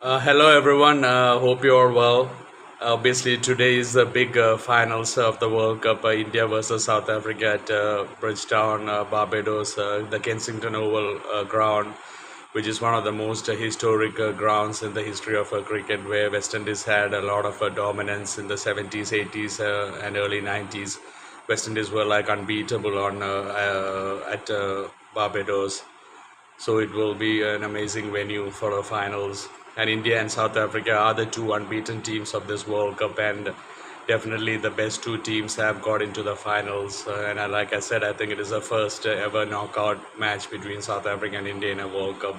Hello everyone. Hope you are well. Obviously, today is the big finals of the World Cup. India versus South Africa at Bridgetown, Barbados, the Kensington Oval ground, which is one of the most historic grounds in the history of cricket, where West Indies had a lot of dominance in the 70s, 80s, and early 90s. West Indies were like unbeatable on at Barbados, so it will be an amazing venue for the finals. And India and South Africa are the two unbeaten teams of this World Cup, and definitely the best two teams have got into the finals. Like I said, I think it is the first ever knockout match between South Africa and India in a World Cup.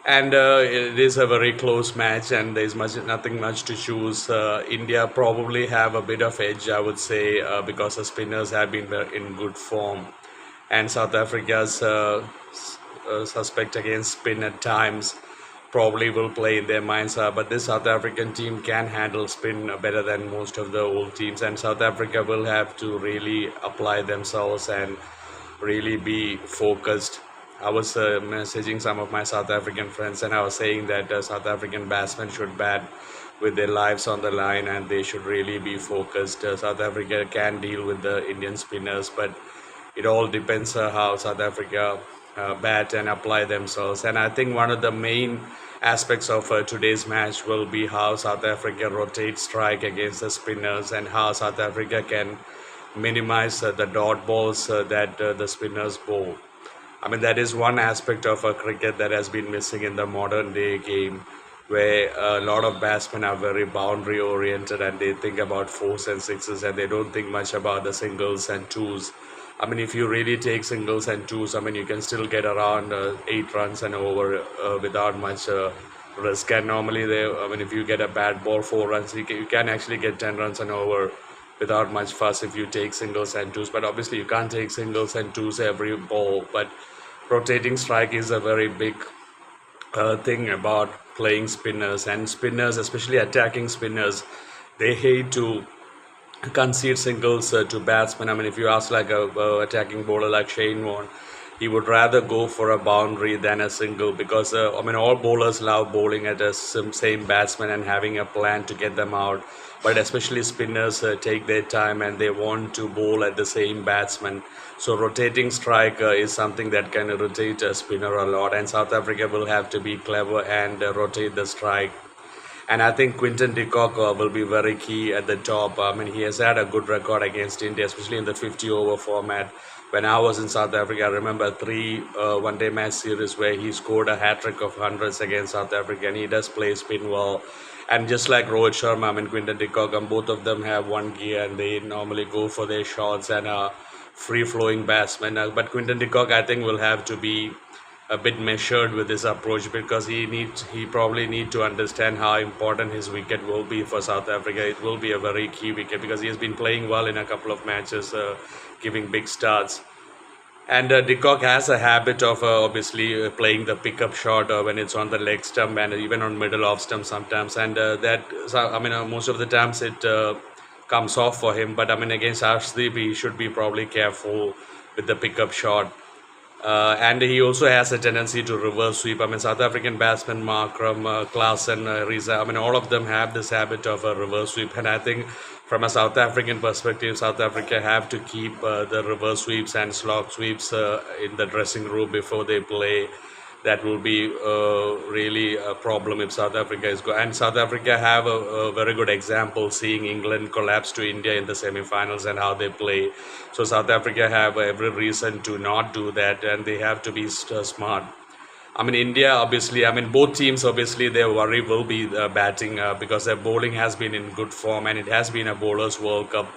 And it is a very close match, and there's nothing much to choose. India probably have a bit of edge, I would say, because the spinners have been in good form, and South Africa's suspect against spin at times probably will play in their minds. But this South African team can handle spin better than most of the old teams, and South Africa will have to really apply themselves and really be focused. I was messaging some of my South African friends, and I was saying that South African batsmen should bat with their lives on the line, and they should really be focused. South Africa can deal with the Indian spinners, but it all depends how South Africa bat and apply themselves. And I think one of the main aspects of today's match will be how South Africa rotates strike against the spinners, and how South Africa can minimize the dot balls that the spinners bowl. I mean, that is one aspect of cricket that has been missing in the modern day game, where a lot of batsmen are very boundary oriented, and they think about fours and sixes, and they don't think much about the singles and twos. I mean, if you really take singles and twos, I mean, you can still get around 8 runs and over without much risk. And normally, I mean, if you get a bad ball, 4 runs, you can actually get 10 runs and over without much fuss if you take singles and twos. But obviously, you can't take singles and twos every ball. But rotating strike is a very big thing about playing spinners, and spinners, especially attacking spinners, they hate to concede singles to batsmen. I mean, if you ask like a attacking bowler like Shane Warne, he would rather go for a boundary than a single, because I mean, all bowlers love bowling at a same batsman and having a plan to get them out. But especially spinners take their time, and they want to bowl at the same batsman. So rotating strike is something that can rotate a spinner a lot, and South Africa will have to be clever and rotate the strike. And I think Quinton de Kock will be very key at the top. I mean, he has had a good record against India, especially in the 50-over format. When I was in South Africa, I remember three one-day match series where he scored a hat-trick of hundreds against South Africa, and he does play spin well. And just like Rohit Sharma, I mean, Quinton de Kock, both of them have one gear, and they normally go for their shots and free-flowing batsmen. But Quinton de Kock, I think, will have to be a bit measured with his approach, because he probably need to understand how important his wicket will be for South Africa. It will be a very key wicket, because he has been playing well in a couple of matches, giving big starts. And de Kock has a habit of obviously playing the pickup shot when it's on the leg stump, and even on middle off stump sometimes. And I mean, most of the times it comes off for him. But I mean, against Arshdeep, he should be probably careful with the pickup shot. And he also has a tendency to reverse sweep. I mean, South African batsmen, Markram, Klaasen, Riza, I mean, all of them have this habit of a reverse sweep. And I think from a South African perspective, South Africa have to keep the reverse sweeps and slog sweeps in the dressing room before they play. That will be really a problem if South Africa is good. And South Africa have a very good example, seeing England collapse to India in the semi-finals and how they play. So South Africa have every reason to not do that, and they have to be smart. I mean, India, obviously, I mean, both teams, obviously, their worry will be batting, because their bowling has been in good form, and it has been a bowler's World Cup.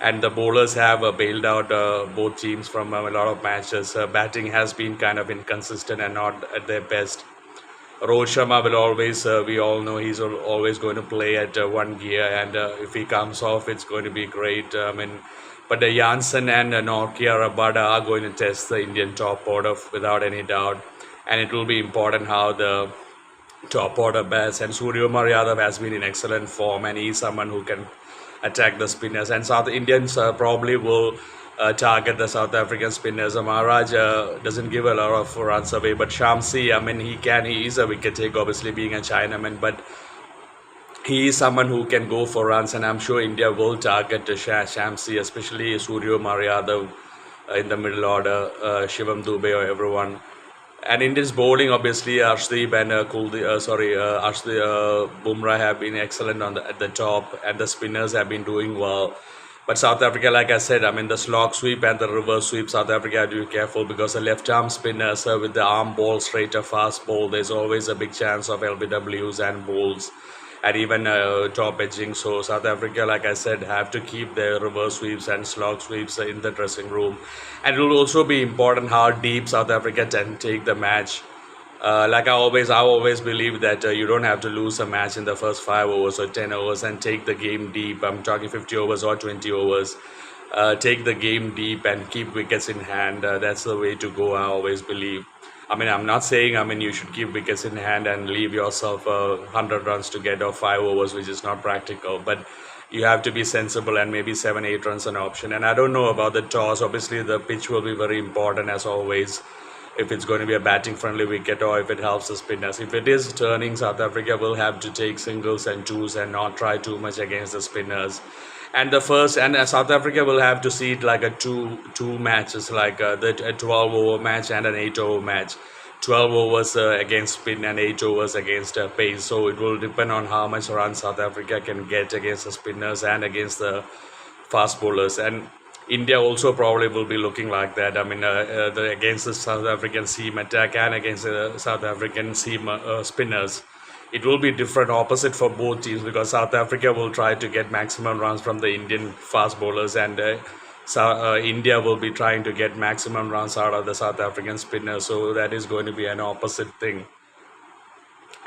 And the bowlers have bailed out both teams from a lot of matches. Batting has been kind of inconsistent and not at their best. Rohit Sharma will always, we all know he's always going to play at one gear, and if he comes off, it's going to be great. I mean, but the Janssen and Nokia Rabada are going to test the Indian top order without any doubt, and it will be important how the top order bats. And Suryakumar Yadav has been in excellent form, and he's someone who can attack the spinners. And South Indians probably will target the South African spinners. Maharaj doesn't give a lot of runs away, but Shamsi, I mean, he is a wicket taker, obviously being a Chinaman, but he is someone who can go for runs, and I'm sure India will target Shamsi, especially Suryo Mariadov in the middle order, Shivam Dubey or everyone. And Indians bowling, obviously, Arshdeep and Bumrah have been excellent at the top, and the spinners have been doing well. But South Africa, like I said, I mean, the slog sweep and the reverse sweep, South Africa have to be careful because the left arm spinners with the arm ball, straighter fast ball, there's always a big chance of LBWs and balls and even top edging. So South Africa, like I said, have to keep their reverse sweeps and slog sweeps in the dressing room. And it will also be important how deep South Africa can take the match. I always believe that you don't have to lose a match in the first 5 overs or 10 overs and take the game deep. I'm talking 50 overs or 20 overs. Take the game deep and keep wickets in hand. That's the way to go, I always believe. I mean, I'm not saying, I mean, you should keep wickets in hand and leave yourself 100 runs to get off 5 overs, which is not practical. But you have to be sensible, and maybe 7, 8 runs an option. And I don't know about the toss. Obviously, the pitch will be very important as always. If it's going to be a batting friendly wicket or if it helps the spinners. If it is turning, South Africa will have to take singles and twos and not try too much against the spinners. And the first, and South Africa will have to see it like a two matches, like a 12-over match and an 8-over match. 12 overs against spin and 8 overs against pace. So it will depend on how much runs South Africa can get against the spinners and against the fast bowlers. And India also probably will be looking like that. I mean, against the South African seam attack and against the South African seam spinners, it will be different, opposite for both teams, because South Africa will try to get maximum runs from the Indian fast bowlers, and India will be trying to get maximum runs out of the South African spinners. So that is going to be an opposite thing.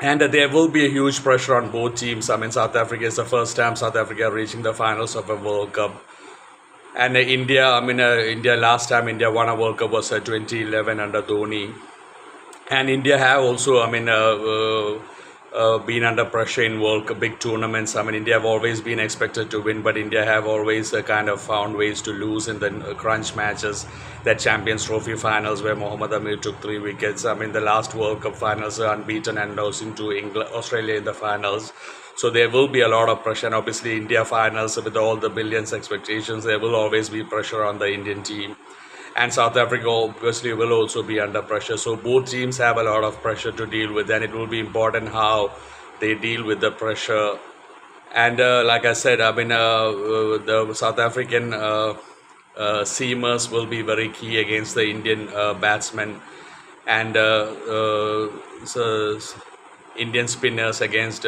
And there will be a huge pressure on both teams. I mean, South Africa is the first time South Africa reaching the finals of a World Cup. And India, last time India won a World Cup was 2011 under Dhoni. And India have also, been under pressure in World Cup, big tournaments. I mean, India have always been expected to win, but India have always kind of found ways to lose in the crunch matches, that Champions Trophy finals where Mohammad Amir took 3 wickets. I mean, the last World Cup finals are unbeaten and losing to Australia in the finals. So there will be a lot of pressure. And obviously, India finals, with all the billions expectations, there will always be pressure on the Indian team. And South Africa obviously will also be under pressure. So both teams have a lot of pressure to deal with, and it will be important how they deal with the pressure. And like I said, the South African seamers will be very key against the Indian batsmen, and Indian spinners against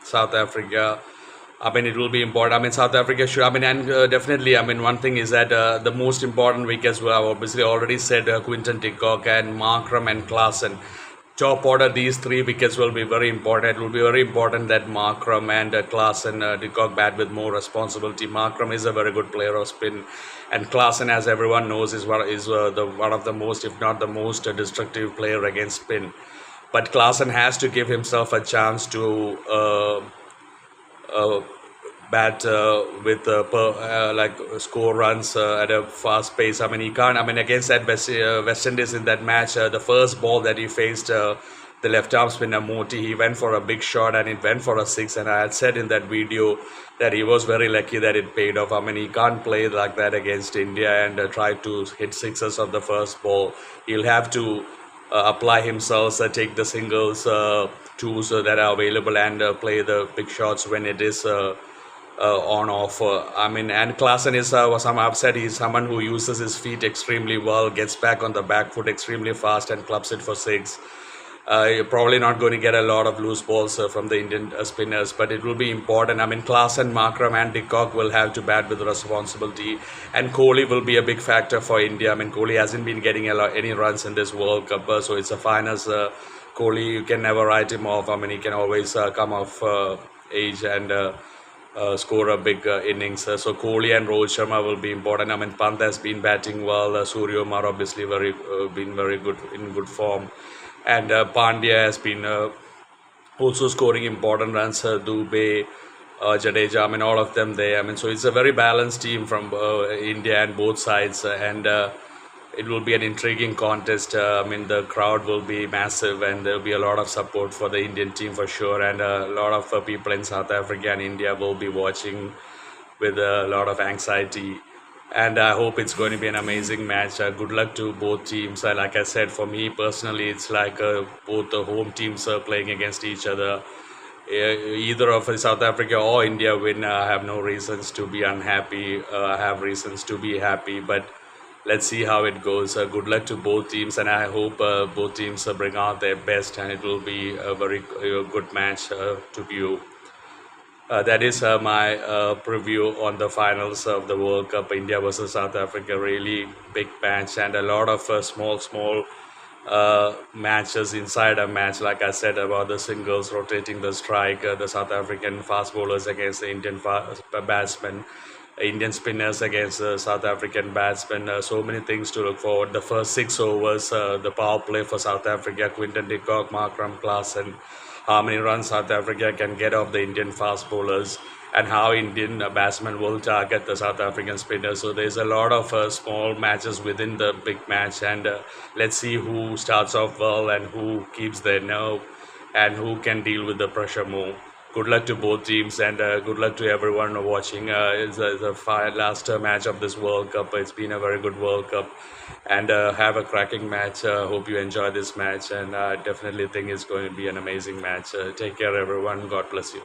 South Africa. I mean, it will be important. I mean, South Africa should, definitely, one thing is that the most important wickets were obviously already said, Quinton de Kock and Markram and Klaasen. Top order, these 3 wickets will be very important. It will be very important that Markram and Klaasen, de Kock bat with more responsibility. Markram is a very good player of spin. And Klaasen, as everyone knows, is one of the most, if not the most destructive player against spin. But Klaasen has to give himself a chance to bat with score runs at a fast pace. I mean, he can't. I mean, against that West Indies in that match, the first ball that he faced, the left arm spinner Moti, he went for a big shot and it went for a 6. And I had said in that video that he was very lucky that it paid off. I mean, he can't play like that against India and try to hit sixes of the first ball. He'll have to apply himself, take the singles, twos that are available, and play the big shots when it is on off. And Klaasen is I've said he's someone who uses his feet extremely well, gets back on the back foot extremely fast and clubs it for 6. You're probably not going to get a lot of loose balls from the Indian spinners, but it will be important. I mean, Klaasen, Markram and de Kock will have to bat with responsibility, and Kohli will be a big factor for India. I mean, Kohli hasn't been getting any runs in this World Cup, so it's a finals. Kohli, you can never write him off. I mean, he can always come off age and score a big innings. So Kohli and Rohit Sharma will be important. I mean, Pant has been batting well. Surya Kumar obviously been very good, in good form. And Pandya has been also scoring important runs. Dubey, Jadeja. I mean, all of them there. I mean, so it's a very balanced team from India and both sides, and it will be an intriguing contest. I mean, the crowd will be massive, and there will be a lot of support for the Indian team for sure, and a lot of people in South Africa and India will be watching with a lot of anxiety. And I hope it's going to be an amazing match. Good luck to both teams. Like I said, for me personally, it's like both the home teams are playing against each other. Either of South Africa or India win, I have no reasons to be unhappy. I have reasons to be happy, but let's see how it goes. Good luck to both teams, and I hope both teams bring out their best, and it will be a very good match to view. That is my preview on the finals of the World Cup, India versus South Africa. Really big match, and a lot of small matches inside a match. Like I said about the singles rotating the strike, the South African fast bowlers against the Indian batsmen, Indian spinners against the South African batsmen. So many things to look forward. The first 6 overs, the power play for South Africa, Quinton de Kock, Markram Klassen, how many runs South Africa can get off the Indian fast bowlers, and how Indian batsmen will target the South African spinners. So there's a lot of small matches within the big match, and let's see who starts off well and who keeps their nerve and who can deal with the pressure more. Good luck to both teams, and good luck to everyone watching. It's the last match of this World Cup. It's been a very good World Cup, and have a cracking match. Hope you enjoy this match, and I definitely think it's going to be an amazing match. Take care, everyone. God bless you.